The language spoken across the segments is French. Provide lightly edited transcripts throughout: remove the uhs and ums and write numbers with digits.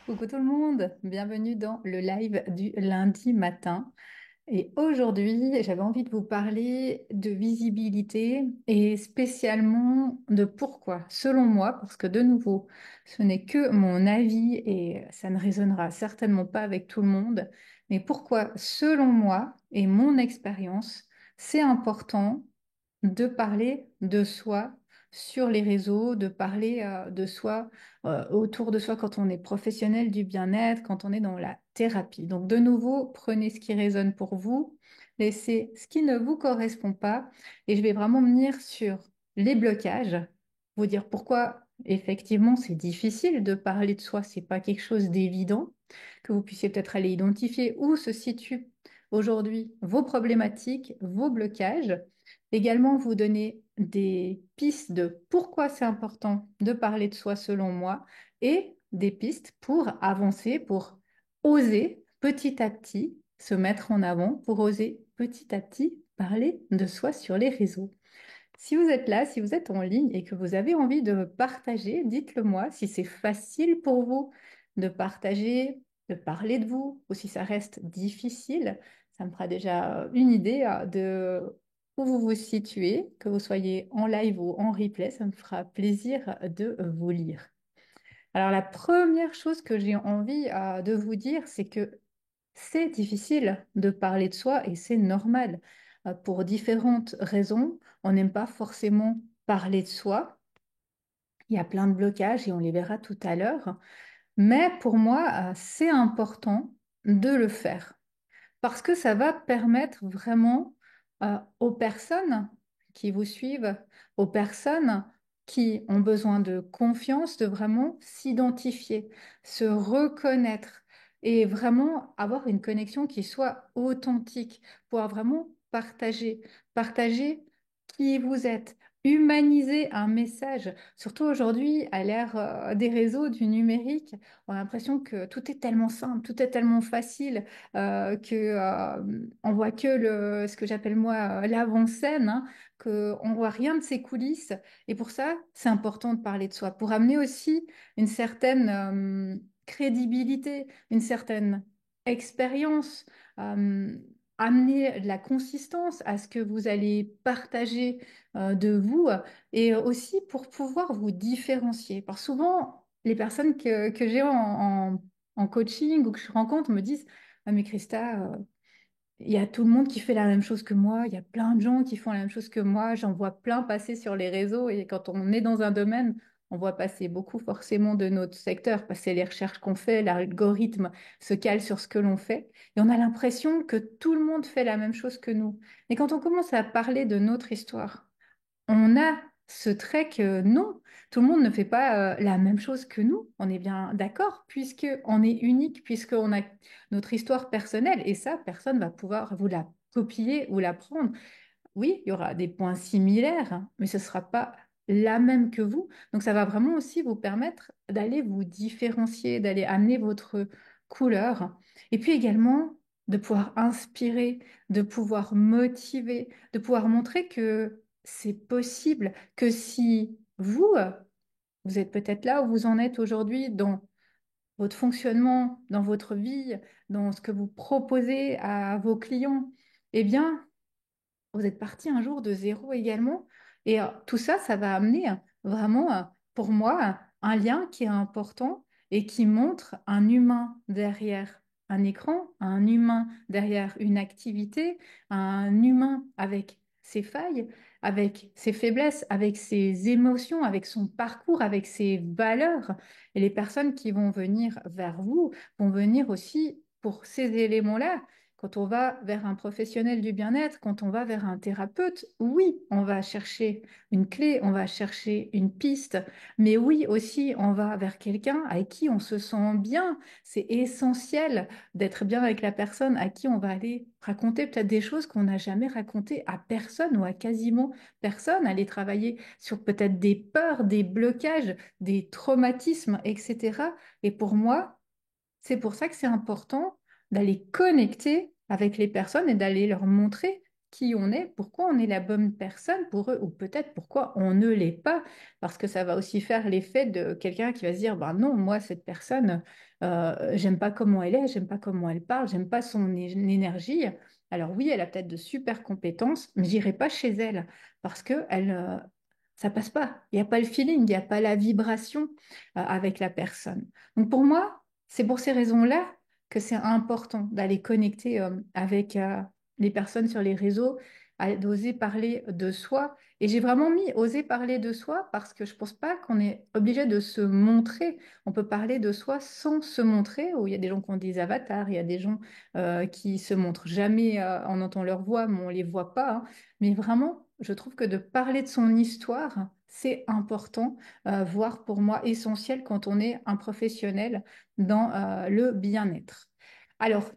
Coucou tout le monde, bienvenue dans le live du lundi matin. Et aujourd'hui, j'avais envie de vous parler de visibilité et spécialement de pourquoi, selon moi, parce que de nouveau, ce n'est que mon avis et ça ne résonnera certainement pas avec tout le monde, mais pourquoi, selon moi et mon expérience, c'est important de parler de soi sur les réseaux, de parler de soi autour de soi quand on est professionnel du bien-être, quand on est dans la thérapie. Donc de nouveau, prenez ce qui résonne pour vous, laissez ce qui ne vous correspond pas et je vais vraiment venir sur les blocages, vous dire pourquoi effectivement c'est difficile de parler de soi, c'est pas quelque chose d'évident, que vous puissiez peut-être aller identifier où se situent aujourd'hui vos problématiques, vos blocages. Également, vous donner des pistes de pourquoi c'est important de parler de soi selon moi et des pistes pour avancer, pour oser petit à petit se mettre en avant, pour oser petit à petit parler de soi sur les réseaux. Si vous êtes là, si vous êtes en ligne et que vous avez envie de partager, dites-le moi si c'est facile pour vous de partager, de parler de vous, ou si ça reste difficile. Ça me fera déjà une idée de où vous vous situez, que vous soyez en live ou en replay. Ça me fera plaisir de vous lire. Alors, la première chose que j'ai envie de vous dire, c'est que c'est difficile de parler de soi et c'est normal. Pour différentes raisons, on n'aime pas forcément parler de soi. Il y a plein de blocages et on les verra tout à l'heure. Mais pour moi, c'est important de le faire parce que ça va permettre vraiment aux personnes qui vous suivent, aux personnes qui ont besoin de confiance, de vraiment s'identifier, se reconnaître et vraiment avoir une connexion qui soit authentique, pouvoir vraiment partager qui vous êtes, humaniser un message. Surtout aujourd'hui, à l'ère des réseaux, du numérique, on a l'impression que tout est tellement simple, tout est tellement facile que on voit que ce que j'appelle moi l'avant-scène, hein, que on voit rien de ses coulisses. Et pour ça, c'est important de parler de soi, pour amener aussi une certaine crédibilité, une certaine expérience, euh, amener de la consistance à ce que vous allez partager de vous, et aussi pour pouvoir vous différencier. Parce que souvent, les personnes que j'ai en coaching ou que je rencontre me disent, ah mais Christa, il y a tout le monde qui fait la même chose que moi, il y a plein de gens qui font la même chose que moi, j'en vois plein passer sur les réseaux et quand on est dans un domaine, on voit passer beaucoup forcément de notre secteur, parce que c'est les recherches qu'on fait, l'algorithme se cale sur ce que l'on fait et on a l'impression que tout le monde fait la même chose que nous. Et quand on commence à parler de notre histoire, on a ce trait que non, tout le monde ne fait pas la même chose que nous. On est bien d'accord, puisque on est unique, puisqu'on a notre histoire personnelle, et ça, personne va pouvoir vous la copier ou la prendre. Oui, il y aura des points similaires, hein, mais ce ne sera pas la même que vous. Donc, ça va vraiment aussi vous permettre d'aller vous différencier, d'aller amener votre couleur, et puis également de pouvoir inspirer, de pouvoir motiver, de pouvoir montrer que c'est possible, que si vous, vous êtes peut-être là où vous en êtes aujourd'hui dans votre fonctionnement, dans votre vie, dans ce que vous proposez à vos clients, eh bien, vous êtes parti un jour de zéro également. Et tout ça, ça va amener vraiment, pour moi, un lien qui est important et qui montre un humain derrière un écran, un humain derrière une activité, un humain avec ses failles, avec ses faiblesses, avec ses émotions, avec son parcours, avec ses valeurs. Et les personnes qui vont venir vers vous vont venir aussi pour ces éléments-là. Quand on va vers un professionnel du bien-être, quand on va vers un thérapeute, oui, on va chercher une clé, on va chercher une piste, mais oui aussi, on va vers quelqu'un avec qui on se sent bien. C'est essentiel d'être bien avec la personne à qui on va aller raconter peut-être des choses qu'on n'a jamais racontées à personne ou à quasiment personne, aller travailler sur peut-être des peurs, des blocages, des traumatismes, etc. Et pour moi, c'est pour ça que c'est important d'aller connecter avec les personnes et d'aller leur montrer qui on est, pourquoi on est la bonne personne pour eux, ou peut-être pourquoi on ne l'est pas, parce que ça va aussi faire l'effet de quelqu'un qui va se dire, ben non, moi, cette personne, j'aime pas comment elle est, j'aime pas comment elle parle, j'aime pas son énergie. Alors oui, elle a peut-être de super compétences, mais j'irai pas chez elle parce que ça passe pas. Il n'y a pas le feeling, il n'y a pas la vibration avec la personne. Donc pour moi, c'est pour ces raisons-là que c'est important d'aller connecter avec les personnes sur les réseaux, d'oser parler de soi. Et j'ai vraiment mis oser parler de soi parce que je pense pas qu'on est obligé de se montrer. On peut parler de soi sans se montrer, où il y a des gens qui ont des avatars, il y a des gens qui se montrent jamais, on entend leur voix, mais on les voit pas, hein. Mais vraiment, je trouve que de parler de son histoire, c'est important, voire pour moi essentiel quand on est un professionnel dans le bien-être. Alors,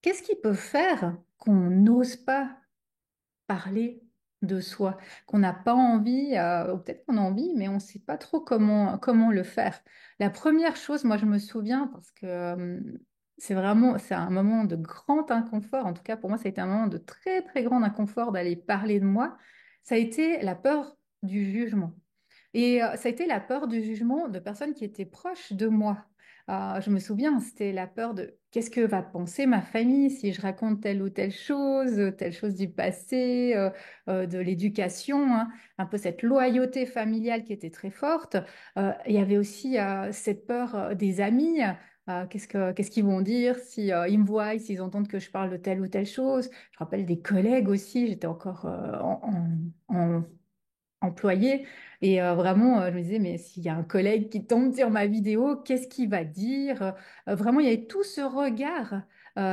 qu'est-ce qui peut faire qu'on n'ose pas parler de soi, qu'on n'a pas envie, ou peut-être qu'on a envie, mais on ne sait pas trop comment le faire. La première chose, moi je me souviens, parce que c'est un moment de grand inconfort, en tout cas pour moi ça a été un moment de très très grand inconfort d'aller parler de moi, ça a été la peur du jugement. Et ça a été la peur du jugement de personnes qui étaient proches de moi. Je me souviens, c'était la peur de qu'est-ce que va penser ma famille si je raconte telle ou telle chose du passé, de l'éducation, hein, un peu cette loyauté familiale qui était très forte. Il y avait aussi cette peur des amis. Qu'est-ce qu'ils vont dire si ils me voient, s'ils entendent que je parle de telle ou telle chose. Je rappelle des collègues aussi, j'étais encore employée. Et vraiment, je me disais, mais s'il y a un collègue qui tombe sur ma vidéo, qu'est-ce qu'il va dire? Vraiment, il y avait tout ce regard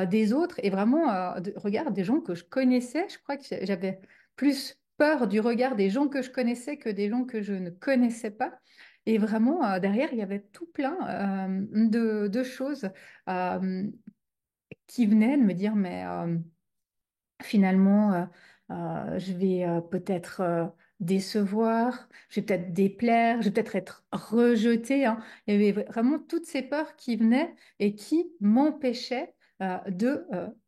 des autres et vraiment regard des gens que je connaissais. Je crois que j'avais plus peur du regard des gens que je connaissais que des gens que je ne connaissais pas. Et vraiment, derrière, il y avait tout plein de choses euh, qui venaient de me dire, mais finalement, je vais peut-être décevoir, je vais peut-être déplaire, je vais peut-être être rejetée, hein. Il y avait vraiment toutes ces peurs qui venaient et qui m'empêchaient de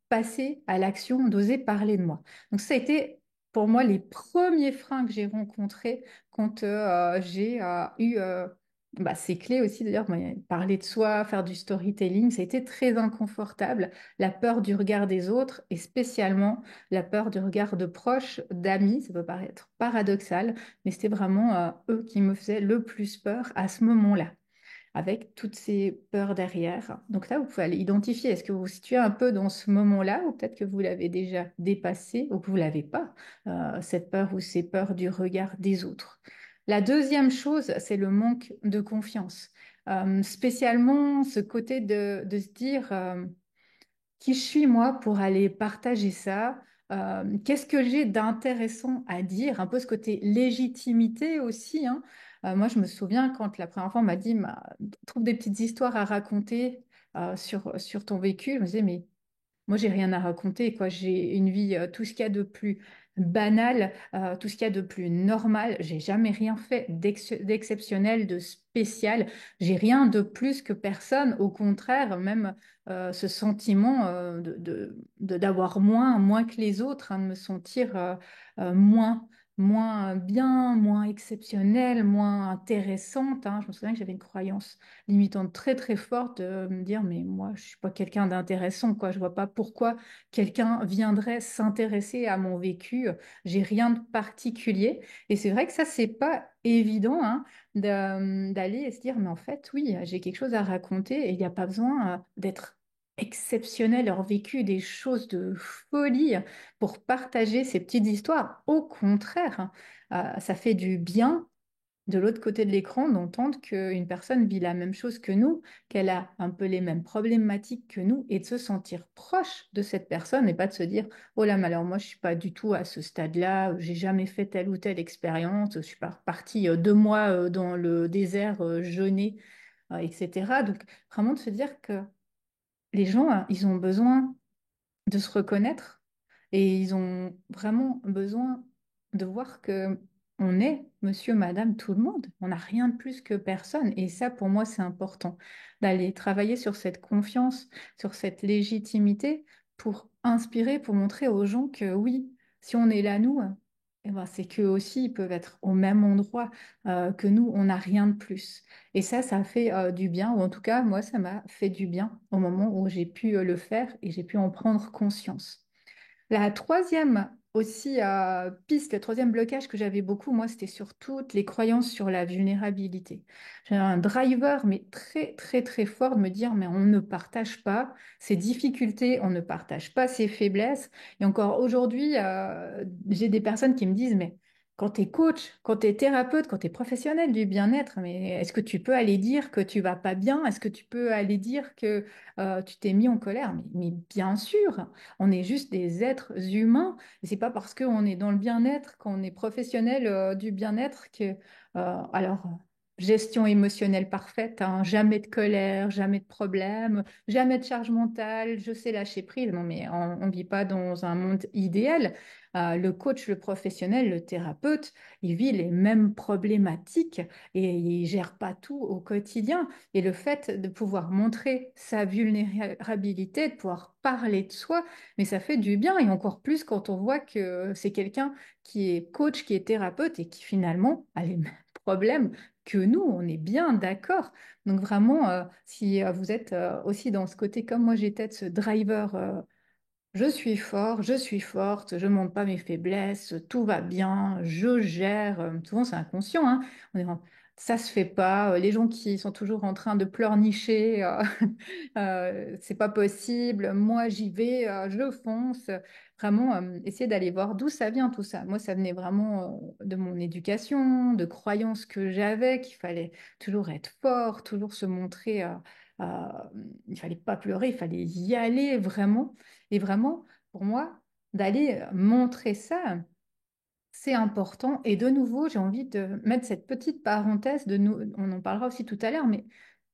passer à l'action, d'oser parler de moi. Donc ça a été pour moi les premiers freins que j'ai rencontrés quand j'ai eu ces clés aussi, d'ailleurs, moi, parler de soi, faire du storytelling, ça a été très inconfortable. La peur du regard des autres et spécialement la peur du regard de proches, d'amis, ça peut paraître paradoxal, mais c'était vraiment eux qui me faisaient le plus peur à ce moment-là, avec toutes ces peurs derrière. Donc là, vous pouvez aller identifier, est-ce que vous vous situez un peu dans ce moment-là, ou peut-être que vous l'avez déjà dépassé, ou que vous ne l'avez pas, cette peur ou ces peurs du regard des autres. La deuxième chose, c'est le manque de confiance. Spécialement ce côté de se dire qui je suis moi pour aller partager ça? Qu'est-ce que j'ai d'intéressant à dire? Un peu ce côté légitimité aussi, hein. Moi, je me souviens quand la première fois on m'a dit, trouve des petites histoires à raconter sur ton vécu. Je me disais, mais moi, j'ai rien à raconter, quoi. J'ai une vie, tout ce qu'il y a de plus banal, tout ce qu'il y a de plus normal. J'ai jamais rien fait d'exceptionnel, de spécial. J'ai rien de plus que personne. Au contraire, même ce sentiment d'avoir moins que les autres, hein, de me sentir moins. Moins bien, moins exceptionnelle, moins intéressante, hein. Je me souviens que j'avais une croyance limitante très très forte de me dire mais moi je suis pas quelqu'un d'intéressant, quoi, je vois pas pourquoi quelqu'un viendrait s'intéresser à mon vécu, j'ai rien de particulier. Et c'est vrai que ça c'est pas évident, hein, d'aller et se dire mais en fait oui j'ai quelque chose à raconter et il n'y a pas besoin d'être exceptionnel, avoir vécu des choses de folie pour partager ces petites histoires. Au contraire, hein, ça fait du bien de l'autre côté de l'écran d'entendre qu'une personne vit la même chose que nous, qu'elle a un peu les mêmes problématiques que nous et de se sentir proche de cette personne et pas de se dire, oh là, mais alors moi je suis pas du tout à ce stade-là, j'ai jamais fait telle ou telle expérience, je suis pas partie 2 mois dans le désert jeûner, etc. Donc vraiment de se dire que les gens, ils ont besoin de se reconnaître et ils ont vraiment besoin de voir que on est monsieur, madame, tout le monde. On n'a rien de plus que personne. Et ça, pour moi, c'est important d'aller travailler sur cette confiance, sur cette légitimité pour inspirer, pour montrer aux gens que oui, si on est là, nous, eh ben, c'est qu'eux aussi, ils peuvent être au même endroit que nous, on n'a rien de plus. Et ça fait du bien, ou en tout cas, moi, ça m'a fait du bien au moment où j'ai pu le faire et j'ai pu en prendre conscience. La troisième aussi piste, le troisième blocage que j'avais beaucoup, moi, c'était sur toutes les croyances sur la vulnérabilité. J'avais un driver, mais très, très, très fort de me dire, mais on ne partage pas ses difficultés, on ne partage pas ses faiblesses. Et encore aujourd'hui, j'ai des personnes qui me disent, mais quand tu es coach, quand tu es thérapeute, quand tu es professionnel du bien-être, mais est-ce que tu peux aller dire que tu vas pas bien? Est-ce que tu peux aller dire que tu t'es mis en colère? Mais bien sûr! On est juste des êtres humains. Et c'est pas parce qu'on est dans le bien-être, qu'on est professionnel du bien-être que, gestion émotionnelle parfaite, hein, jamais de colère, jamais de problème, jamais de charge mentale, je sais lâcher prise. Non, mais on vit pas dans un monde idéal. Le coach, le professionnel, le thérapeute, il vit les mêmes problématiques et il gère pas tout au quotidien. Et le fait de pouvoir montrer sa vulnérabilité, de pouvoir parler de soi, mais ça fait du bien et encore plus quand on voit que c'est quelqu'un qui est coach, qui est thérapeute et qui finalement a les mêmes problèmes que nous. On est bien d'accord. Donc vraiment, si vous êtes aussi dans ce côté comme moi j'étais de ce driver, je suis fort, je suis forte, je ne montre pas mes faiblesses, tout va bien, je gère. Souvent, c'est inconscient, hein. On est en- Ça se fait pas. Les gens qui sont toujours en train de pleurnicher, c'est pas possible. Moi, j'y vais, je fonce. Vraiment, essayer d'aller voir d'où ça vient tout ça. Moi, ça venait vraiment de mon éducation, de croyances que j'avais, qu'il fallait toujours être fort, toujours se montrer. Euh, il fallait pas pleurer, il fallait y aller vraiment. Et vraiment, pour moi, d'aller montrer ça, c'est important. Et de nouveau, j'ai envie de mettre cette petite parenthèse de nous, on en parlera aussi tout à l'heure, mais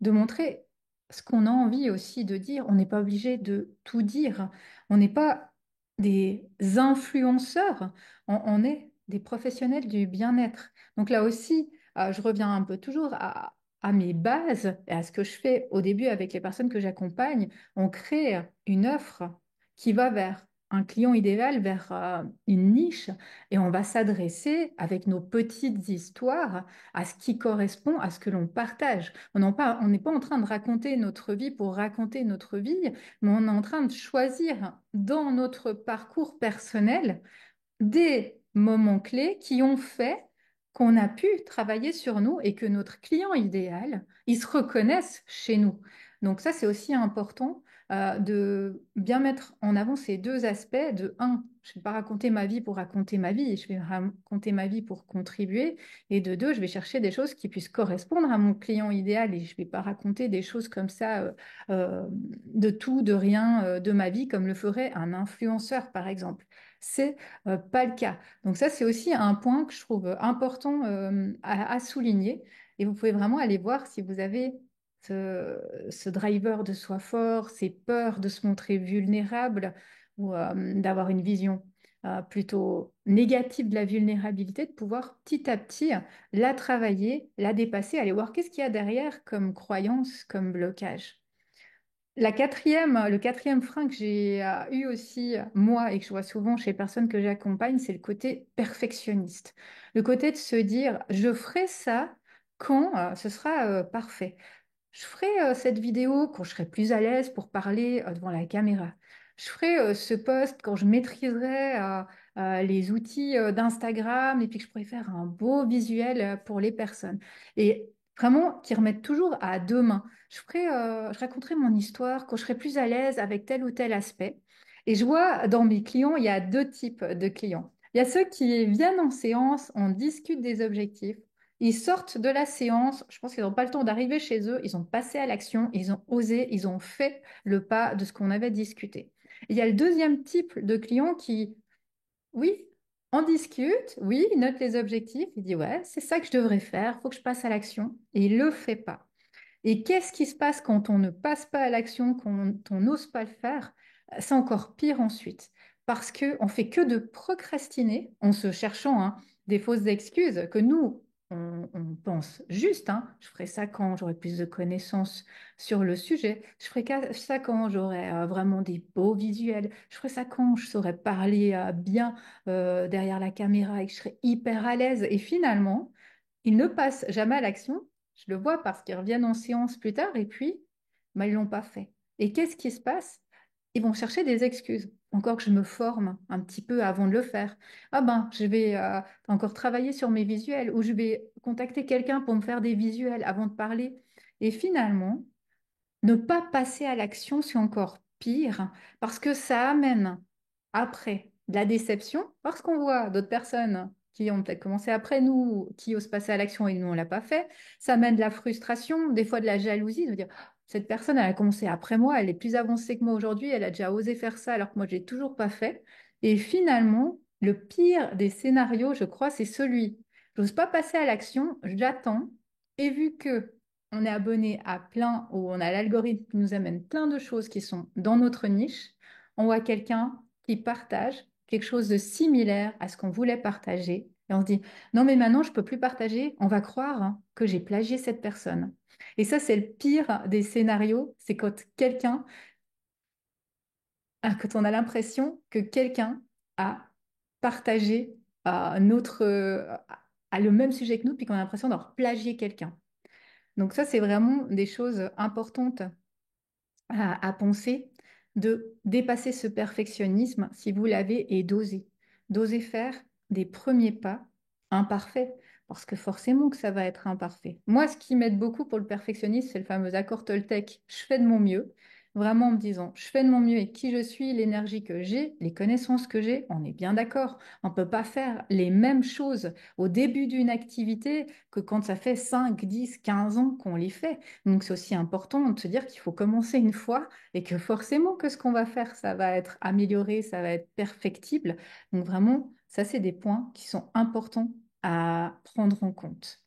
de montrer ce qu'on a envie aussi de dire. On n'est pas obligé de tout dire. On n'est pas des influenceurs. On est des professionnels du bien-être. Donc là aussi, je reviens un peu toujours à mes bases et à ce que je fais au début avec les personnes que j'accompagne. On crée une offre qui va vers un client idéal, vers une niche et on va s'adresser avec nos petites histoires à ce qui correspond à ce que l'on partage. On n'est pas en train de raconter notre vie pour raconter notre vie, mais on est en train de choisir dans notre parcours personnel des moments clés qui ont fait qu'on a pu travailler sur nous et que notre client idéal, il se reconnaisse chez nous. Donc ça, c'est aussi important de bien mettre en avant ces deux aspects. De un, je ne vais pas raconter ma vie pour raconter ma vie, je vais raconter ma vie pour contribuer. Et de deux, je vais chercher des choses qui puissent correspondre à mon client idéal et je ne vais pas raconter des choses comme ça de tout, de rien, de ma vie, comme le ferait un influenceur, par exemple. C'est pas le cas. Donc ça, c'est aussi un point que je trouve important à souligner. Et vous pouvez vraiment aller voir si vous avez ce driver de soi fort, ces peurs de se montrer vulnérable ou d'avoir une vision plutôt négative de la vulnérabilité, de pouvoir petit à petit la travailler, la dépasser, aller voir qu'est-ce qu'il y a derrière comme croyance, comme blocage. Le quatrième frein que j'ai eu aussi, moi, et que je vois souvent chez les personnes que j'accompagne, c'est le côté perfectionniste. Le côté de se dire, je ferai ça quand ce sera parfait. Je ferai cette vidéo quand je serai plus à l'aise pour parler devant la caméra. Je ferai ce post quand je maîtriserai les outils d'Instagram et puis que je pourrai faire un beau visuel pour les personnes. Et vraiment, qui remettent toujours à demain. Je raconterai mon histoire quand je serai plus à l'aise avec tel ou tel aspect. Et je vois dans mes clients, il y a deux types de clients. Il y a ceux qui viennent en séance, on discute des objectifs. Ils sortent de la séance, je pense qu'ils n'ont pas le temps d'arriver chez eux, ils ont passé à l'action, ils ont osé, ils ont fait le pas de ce qu'on avait discuté. Il y a le deuxième type de client qui, oui, on discute, oui, il note les objectifs, il dit ouais, c'est ça que je devrais faire, il faut que je passe à l'action, et il ne le fait pas. Et qu'est-ce qui se passe quand on ne passe pas à l'action, quand on n'ose pas le faire? C'est encore pire ensuite. Parce qu'on fait que de procrastiner en se cherchant hein, des fausses excuses que nous, on pense juste, hein. Je ferai ça quand j'aurai plus de connaissances sur le sujet. Je ferai ça quand j'aurai vraiment des beaux visuels. Je ferai ça quand je saurai parler bien derrière la caméra et que je serai hyper à l'aise. Et finalement, ils ne passent jamais à l'action. Je le vois parce qu'ils reviennent en séance plus tard et puis, bah, ils ne l'ont pas fait. Et qu'est-ce qui se passe? Ils vont chercher des excuses. Encore que je me forme un petit peu avant de le faire. Ah ben, je vais encore travailler sur mes visuels ou je vais contacter quelqu'un pour me faire des visuels avant de parler. Et finalement, ne pas passer à l'action, c'est encore pire parce que ça amène après de la déception parce qu'on voit d'autres personnes qui ont peut-être commencé après nous, qui osent passer à l'action et nous, on ne l'a pas fait. Ça amène de la frustration, des fois de la jalousie, de dire, cette personne, elle a commencé après moi, elle est plus avancée que moi aujourd'hui, elle a déjà osé faire ça alors que moi, je l'ai toujours pas fait. Et finalement, le pire des scénarios, je crois, c'est celui, j'ose pas passer à l'action, j'attends, et vu que on est abonné à plein, ou on a l'algorithme qui nous amène plein de choses qui sont dans notre niche, on voit quelqu'un qui partage quelque chose de similaire à ce qu'on voulait partager. Et on se dit, non, mais maintenant, je ne peux plus partager. On va croire hein, que j'ai plagié cette personne. Et ça, c'est le pire des scénarios. C'est quand quand on a l'impression que quelqu'un a partagé a le même sujet que nous, puis qu'on a l'impression d'avoir plagié quelqu'un. Donc ça, c'est vraiment des choses importantes à penser, de dépasser ce perfectionnisme, si vous l'avez, et d'oser. D'oser faire des premiers pas imparfaits, parce que forcément que ça va être imparfait. Moi, ce qui m'aide beaucoup pour le perfectionnisme, c'est le fameux accord Toltec, je fais de mon mieux, vraiment en me disant, je fais de mon mieux et qui je suis, l'énergie que j'ai, les connaissances que j'ai, on est bien d'accord. On ne peut pas faire les mêmes choses au début d'une activité que quand ça fait 5, 10, 15 ans qu'on les fait. Donc, c'est aussi important de se dire qu'il faut commencer une fois et que forcément que ce qu'on va faire, ça va être amélioré, ça va être perfectible. Donc, vraiment, ça, c'est des points qui sont importants à prendre en compte.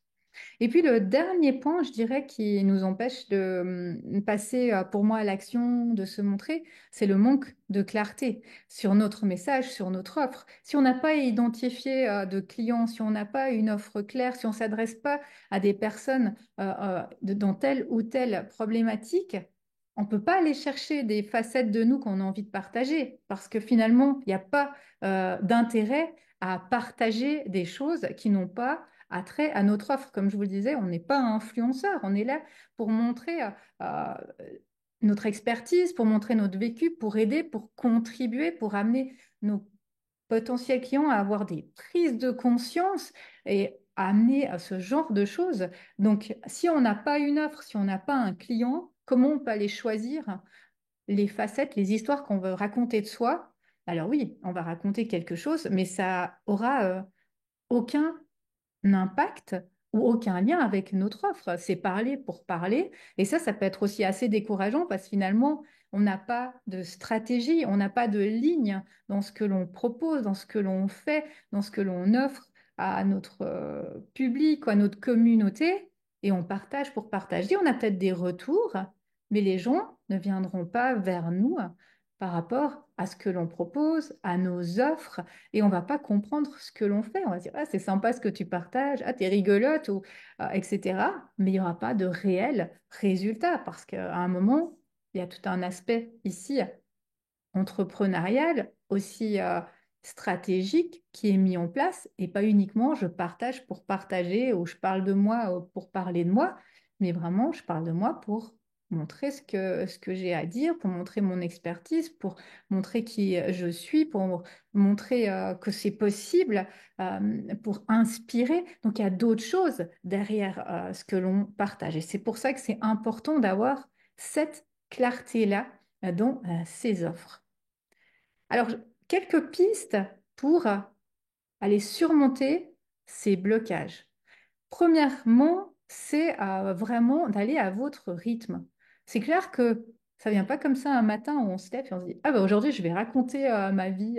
Et puis le dernier point, je dirais, qui nous empêche de passer pour moi à l'action, de se montrer, c'est le manque de clarté sur notre message, sur notre offre. Si on n'a pas identifié de clients, si on n'a pas une offre claire, si on ne s'adresse pas à des personnes dans telle ou telle problématique, on ne peut pas aller chercher des facettes de nous qu'on a envie de partager parce que finalement, il n'y a pas d'intérêt à partager des choses qui n'ont pas attrait à notre offre. Comme je vous le disais, on n'est pas un influenceur, on est là pour montrer euh, notre expertise, pour montrer notre vécu, pour aider, pour contribuer, pour amener nos potentiels clients à avoir des prises de conscience et à amener à ce genre de choses. Donc, si on n'a pas une offre, si on n'a pas un client, comment on peut aller choisir les facettes, les histoires qu'on veut raconter de soi? Alors oui, on va raconter quelque chose, mais ça aura aucun impact ou aucun lien avec notre offre. C'est parler pour parler. Et ça peut être aussi assez décourageant parce que finalement, on n'a pas de stratégie, on n'a pas de ligne dans ce que l'on propose, dans ce que l'on fait, dans ce que l'on offre à notre public ou à notre communauté. Et on partage pour partager. On a peut-être des retours, mais les gens ne viendront pas vers nous par rapport à ce que l'on propose, à nos offres et on va pas comprendre ce que l'on fait. On va se dire, ah, c'est sympa ce que tu partages, ah, t'es rigolote, ou, etc. Mais il n'y aura pas de réel résultat parce qu'à un moment, il y a tout un aspect ici entrepreneurial, aussi stratégique qui est mis en place et pas uniquement je partage pour partager ou je parle de moi pour parler de moi, mais vraiment je parle de moi pour montrer ce que j'ai à dire, pour montrer mon expertise, pour montrer qui je suis, pour montrer que c'est possible, pour inspirer. Donc il y a d'autres choses derrière ce que l'on partage. Et c'est pour ça que c'est important d'avoir cette clarté-là dans ces offres. Alors, quelques pistes pour aller surmonter ces blocages. Premièrement, c'est vraiment d'aller à votre rythme. C'est clair que ça vient pas comme ça un matin où on se lève et on se dit, ah bah aujourd'hui je vais raconter ma vie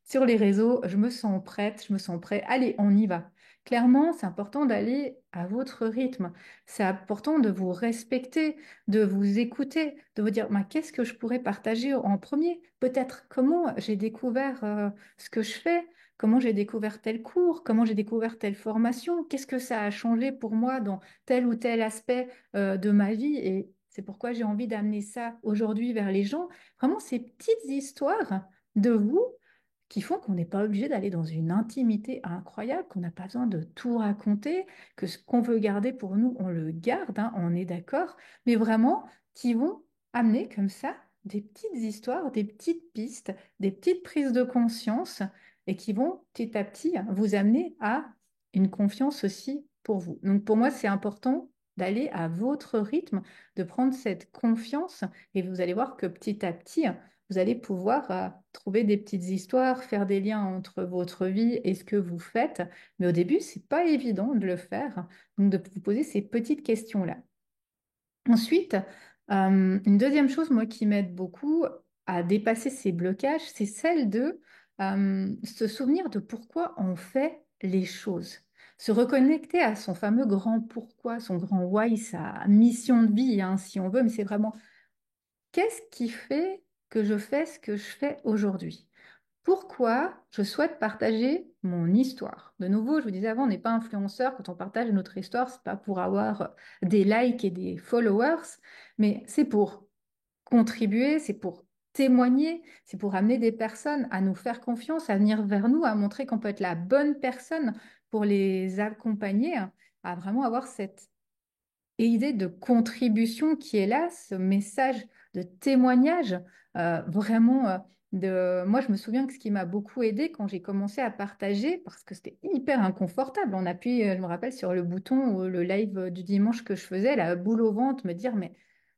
sur les réseaux, je me sens prête, je me sens prêt, allez, on y va. Clairement, c'est important d'aller à votre rythme. C'est important de vous respecter, de vous écouter, de vous dire, bah, qu'est-ce que je pourrais partager en premier? Peut-être comment j'ai découvert ce que je fais, comment j'ai découvert tel cours, comment j'ai découvert telle formation, qu'est-ce que ça a changé pour moi dans tel ou tel aspect de ma vie. Et c'est pourquoi j'ai envie d'amener ça aujourd'hui vers les gens. Vraiment, ces petites histoires de vous qui font qu'on n'est pas obligé d'aller dans une intimité incroyable, qu'on n'a pas besoin de tout raconter, que ce qu'on veut garder pour nous, on le garde, hein, on est d'accord, mais vraiment qui vont amener comme ça des petites histoires, des petites pistes, des petites prises de conscience et qui vont petit à petit vous amener à une confiance aussi pour vous. Donc pour moi, c'est important d'aller à votre rythme, de prendre cette confiance et vous allez voir que petit à petit, vous allez pouvoir trouver des petites histoires, faire des liens entre votre vie et ce que vous faites. Mais au début, c'est pas évident de le faire, donc de vous poser ces petites questions-là. Ensuite, une deuxième chose, moi, qui m'aide beaucoup à dépasser ces blocages, c'est celle de se souvenir de pourquoi on fait les choses. Se reconnecter à son fameux grand pourquoi, son grand why, sa mission de vie, hein, si on veut, mais c'est vraiment qu'est-ce qui fait que je fais ce que je fais aujourd'hui? Pourquoi je souhaite partager mon histoire? De nouveau, je vous disais avant, on n'est pas influenceur. Quand on partage notre histoire, c'est pas pour avoir des likes et des followers, mais c'est pour contribuer, c'est pour témoigner, c'est pour amener des personnes à nous faire confiance, à venir vers nous, à montrer qu'on peut être la bonne personne pour les accompagner, à vraiment avoir cette et idée de contribution qui est là, ce message de témoignage, vraiment Moi, je me souviens que ce qui m'a beaucoup aidé quand j'ai commencé à partager, parce que c'était hyper inconfortable, on appuie, je me rappelle, sur le bouton ou le live du dimanche que je faisais, la boule au ventre, me dire, mais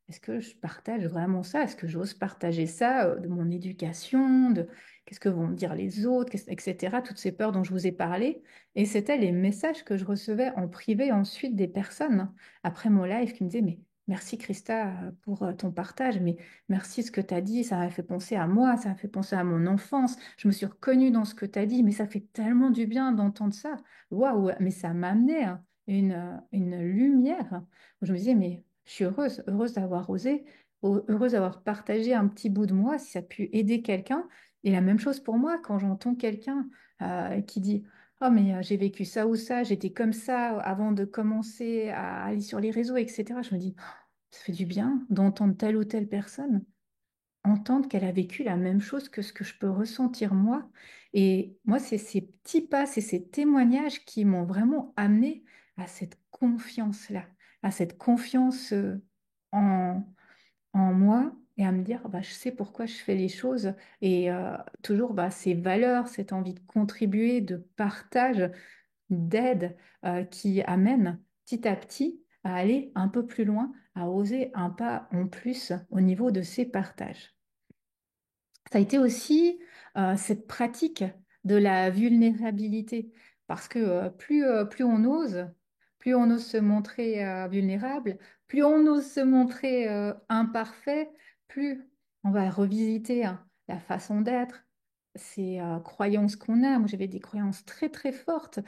est-ce que je partage vraiment ça? Est-ce que j'ose partager ça de mon éducation, de qu'est-ce que vont me dire les autres, etc. Toutes ces peurs dont je vous ai parlé. Et c'était les messages que je recevais en privé ensuite des personnes après mon live qui me disait, mais merci Christa pour ton partage, mais merci ce que tu as dit, ça m'a fait penser à moi, ça m'a fait penser à mon enfance, je me suis reconnue dans ce que tu as dit, mais ça fait tellement du bien d'entendre ça. Waouh, mais ça m'a amené hein, une lumière. Je me disais, mais je suis heureuse, heureuse d'avoir osé, heureuse d'avoir partagé un petit bout de moi, si ça a pu aider quelqu'un. Et la même chose pour moi, quand j'entends quelqu'un qui dit, oh, mais j'ai vécu ça ou ça, j'étais comme ça avant de commencer à aller sur les réseaux, etc. Je me dis, oh, ça fait du bien d'entendre telle ou telle personne, entendre qu'elle a vécu la même chose que ce que je peux ressentir moi. Et moi, c'est ces petits pas, c'est ces témoignages qui m'ont vraiment amené à cette confiance-là, à cette confiance en, en moi et à me dire, bah, je sais pourquoi je fais les choses. Et toujours bah, ces valeurs, cette envie de contribuer, de partage d'aide qui amène petit à petit à aller un peu plus loin, à oser un pas en plus au niveau de ces partages. Ça a été aussi cette pratique de la vulnérabilité, parce que plus on ose se montrer vulnérable, plus on ose se montrer imparfait, plus on va revisiter hein, la façon d'être, ces croyances qu'on a. Moi, j'avais des croyances très très fortes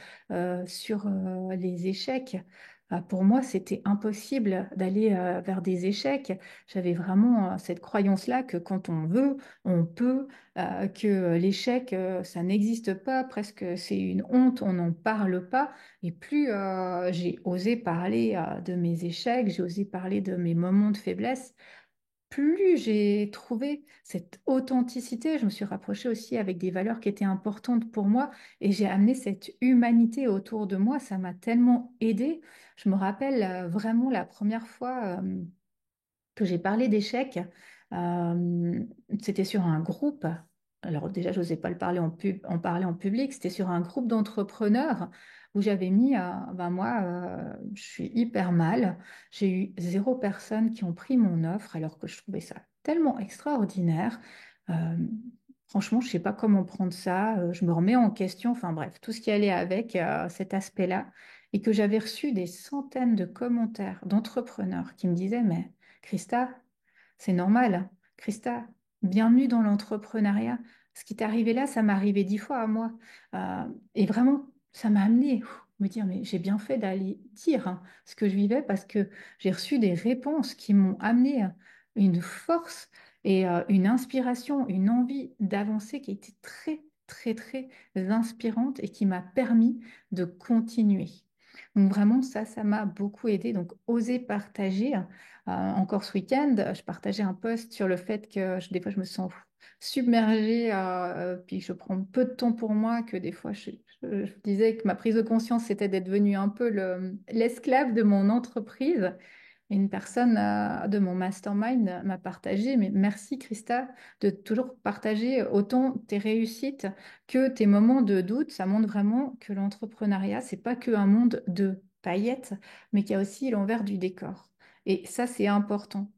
sur les échecs. Pour moi, c'était impossible d'aller vers des échecs. J'avais vraiment cette croyance-là que quand on veut, on peut, que l'échec, ça n'existe pas, presque c'est une honte, on n'en parle pas. Et plus j'ai osé parler de mes échecs, j'ai osé parler de mes moments de faiblesse, plus j'ai trouvé cette authenticité. Je me suis rapprochée aussi avec des valeurs qui étaient importantes pour moi et j'ai amené cette humanité autour de moi. Ça m'a tellement aidée. Je me rappelle vraiment la première fois que j'ai parlé d'échecs. Euh, C'était sur un groupe. Alors déjà, je n'osais pas en parler en public. C'était sur un groupe d'entrepreneurs où j'avais mis, ben moi, je suis hyper mal. J'ai eu 0 personne qui ont pris mon offre alors que je trouvais ça tellement extraordinaire. Euh, Franchement, je ne sais pas comment prendre ça. Je me remets en question. Enfin bref, tout ce qui allait avec cet aspect-là. Et que j'avais reçu des centaines de commentaires d'entrepreneurs qui me disaient, mais Christa, c'est normal. Christa, bienvenue dans l'entrepreneuriat. Ce qui t'est arrivé là, ça m'est arrivé 10 fois à moi. Et vraiment, ça m'a amené me dire, mais j'ai bien fait d'aller dire hein, ce que je vivais parce que j'ai reçu des réponses qui m'ont amené une force et une inspiration, une envie d'avancer qui était très, très, très inspirante et qui m'a permis de continuer. Donc vraiment, ça m'a beaucoup aidé. Donc, oser partager. Encore ce week-end, je partageais un post sur le fait que des fois, je me sens submergée, puis je prends peu de temps pour moi, que des fois, je disais que ma prise de conscience, c'était d'être devenue un peu l'esclave de mon entreprise. Et une personne de mon mastermind m'a partagé, mais merci Christa de toujours partager autant tes réussites que tes moments de doute. Ça montre vraiment que l'entrepreneuriat, c'est pas que un monde de paillettes, mais qu'il y a aussi l'envers du décor. Et ça, c'est important,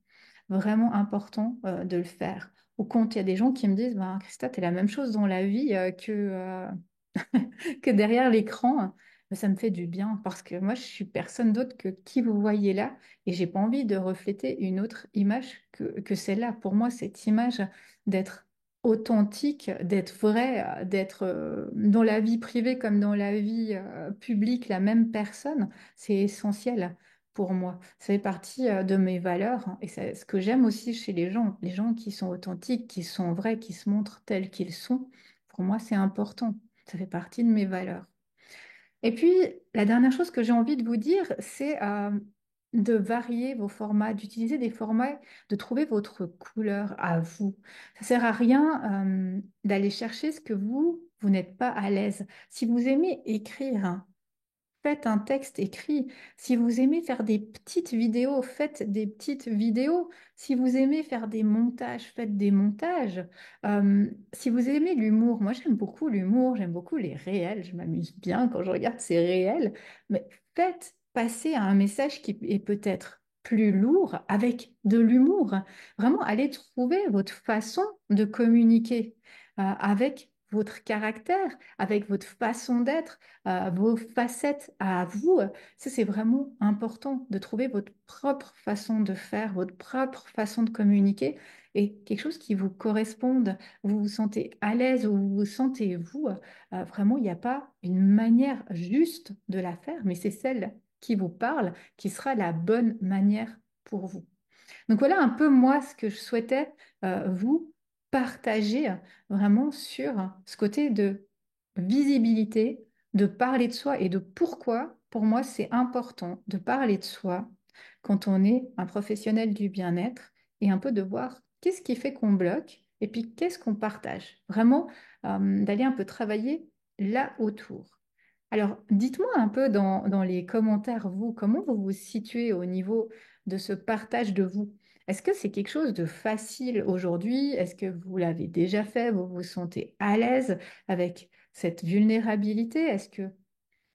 vraiment important de le faire. Au compte, il y a des gens qui me disent, bah, Christa, tu es la même chose dans la vie que derrière l'écran. Mais ça me fait du bien parce que moi, je suis personne d'autre que qui vous voyez là et j'ai pas envie de refléter une autre image que celle-là. Pour moi, cette image d'être authentique, d'être vrai, d'être dans la vie privée comme dans la vie publique la même personne, c'est essentiel pour moi. Ça fait partie de mes valeurs hein, et c'est ce que j'aime aussi chez les gens qui sont authentiques, qui sont vrais, qui se montrent tels qu'ils sont. Pour moi, c'est important. Ça fait partie de mes valeurs. Et puis, la dernière chose que j'ai envie de vous dire, c'est de varier vos formats, d'utiliser des formats, de trouver votre couleur à vous. Ça sert à rien d'aller chercher ce que vous n'êtes pas à l'aise. Si vous aimez écrire, faites un texte écrit. Si vous aimez faire des petites vidéos, faites des petites vidéos. Si vous aimez faire des montages, faites des montages. Si vous aimez l'humour, moi j'aime beaucoup l'humour, j'aime beaucoup les réels, je m'amuse bien quand je regarde ces réels, mais faites passer un message qui est peut-être plus lourd avec de l'humour. Vraiment, allez trouver votre façon de communiquer avec votre caractère, avec votre façon d'être vos facettes à vous. Ça, c'est vraiment important de trouver votre propre façon de faire, votre propre façon de communiquer et quelque chose qui vous corresponde. Vous vous sentez à l'aise ou vous vous sentez vous. Vraiment, il n'y a pas une manière juste de la faire, mais c'est celle qui vous parle qui sera la bonne manière pour vous. Donc voilà un peu moi ce que je souhaitais vous partager vraiment sur ce côté de visibilité, de parler de soi et de pourquoi pour moi c'est important de parler de soi quand on est un professionnel du bien-être et un peu de voir qu'est-ce qui fait qu'on bloque et puis qu'est-ce qu'on partage. Vraiment d'aller un peu travailler là autour. Alors, dites-moi un peu dans les commentaires, vous, comment vous vous situez au niveau de ce partage de vous? Est-ce que c'est quelque chose de facile aujourd'hui? Est-ce que vous l'avez déjà fait? Vous vous sentez à l'aise avec cette vulnérabilité? Est-ce que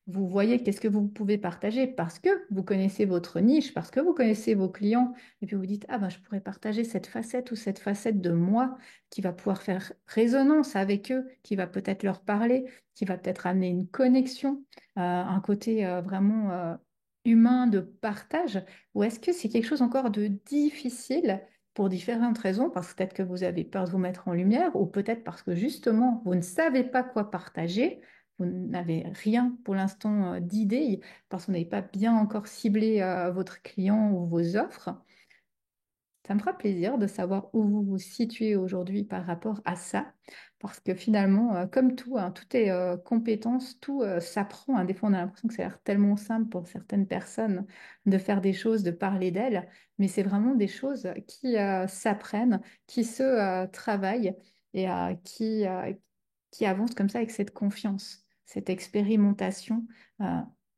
vous voyez qu'est-ce que vous pouvez partager parce que vous connaissez votre niche, parce que vous connaissez vos clients, et puis vous dites, ah ben, je pourrais partager cette facette ou cette facette de moi qui va pouvoir faire résonance avec eux, qui va peut-être leur parler, qui va peut-être amener une connexion, un côté vraiment humain de partage, ou est-ce que c'est quelque chose encore de difficile pour différentes raisons, parce que peut-être que vous avez peur de vous mettre en lumière, ou peut-être parce que justement, vous ne savez pas quoi partager. Vous n'avez rien pour l'instant d'idée parce que vous n'avez pas bien encore ciblé votre client ou vos offres. Ça me fera plaisir de savoir où vous vous situez aujourd'hui par rapport à ça, parce que finalement, comme tout, hein, tout est compétence, tout s'apprend. Hein. Des fois, on a l'impression que ça a l'air tellement simple pour certaines personnes de faire des choses, de parler d'elles, mais c'est vraiment des choses qui s'apprennent, qui se travaillent et qui avancent comme ça avec cette confiance, cette expérimentation,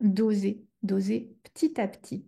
d'oser petit à petit.